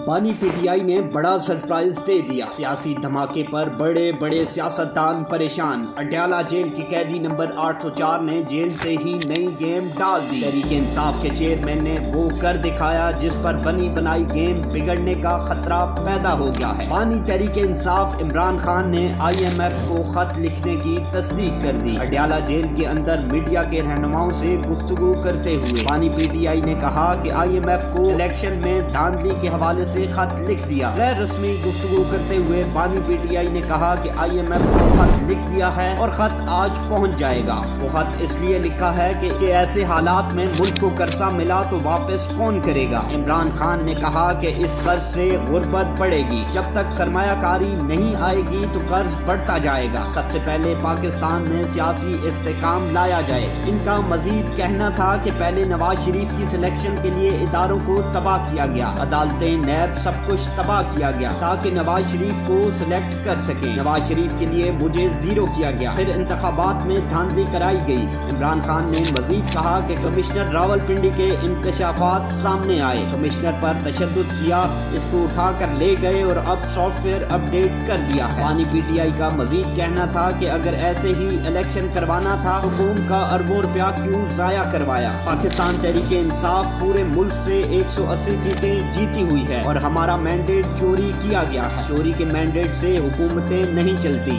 بانی P T I نے بڑا سرپرائز دے دیا۔ سیاسی دھماکے پر بڑے بڑے سیاستدان پریشان۔ اڈیالہ جیل کی قیدی نمبر 804 نے جیل سے ہی نئی گیم ڈال دی۔ تحریک انصاف کے چیئرمین نے وہ کر دکھایا جس پر بنی بنائی گیم بگڑنے کا خطرہ پیدا ہو گیا ہے۔ بانی تحریک انصاف عمران خان نے IMF کو خط لکھنے کی تصدیق کر دی۔ اڈیالہ جیل کے اندر میڈیا کے رہنماؤں سے گفتگو کرتے ہوئے بانی پی ٹی آئی نے کہا کہ IMF کو الیکشن میں دھاندلی کے حوالے سے خط لکھ دیا۔ غیر رسمی گفتگو کرتے ہوئے بانی پی ٹی آئی نے کہا کہ IMF کو خط لکھ دیا ہے اور خط آج پہنچ جائے گا۔ وہ خط اس لیے لکھا ہے کہ ایسے حالات میں ملک کو قرضہ ملا تو واپس کون کرے گا۔ عمران خان نے کہا کہ اس قرض سے غربت بڑھے گی، جب تک سرمایہ کاری نہیں آئے گی تو قرض بڑھتا جائے گا۔ سب سے پہلے پاکستان میں سیاسی استحکام لایا جائے۔ ان کا مزید کہنا تھا کہ پہلے نواز شریف کی سلیکشن کے لیے اداروں کو تباہ کیا گیا، عدالتیں، نیب، سب کچھ تباہ کیا گیا تاکہ نواز شریف کو سلیکٹ کر سکیں۔ نواز شریف کے لیے مجھے زیرو کیا گیا، پھر انتخابات میں دھاندلی کرائی گئی۔ عمران خان نے مزید کہا کہ کمشنر راولپنڈی کے انکشافات سامنے آئے، کمشنر پر تشدد کیا، اس کو اٹھا کر لے گئے اور اب سافٹ ویئر اپڈیٹ کر دیا ہے۔ بانی پی ٹی آئی کا مزید کہنا تھا کہ اگر ایسے ہی الیکشن کروانا تھا تو قوم کا اربوں روپیہ کیوں ضائع کروایا۔ پاکستان تحریک انصاف پورے ملک سے 180 سیٹیں جیتی ہوئی ہے اور ہمارا مینڈیٹ چوری کیا گیا ہے۔ چوری کے مینڈیٹ سے حکومتیں نہیں چلتی۔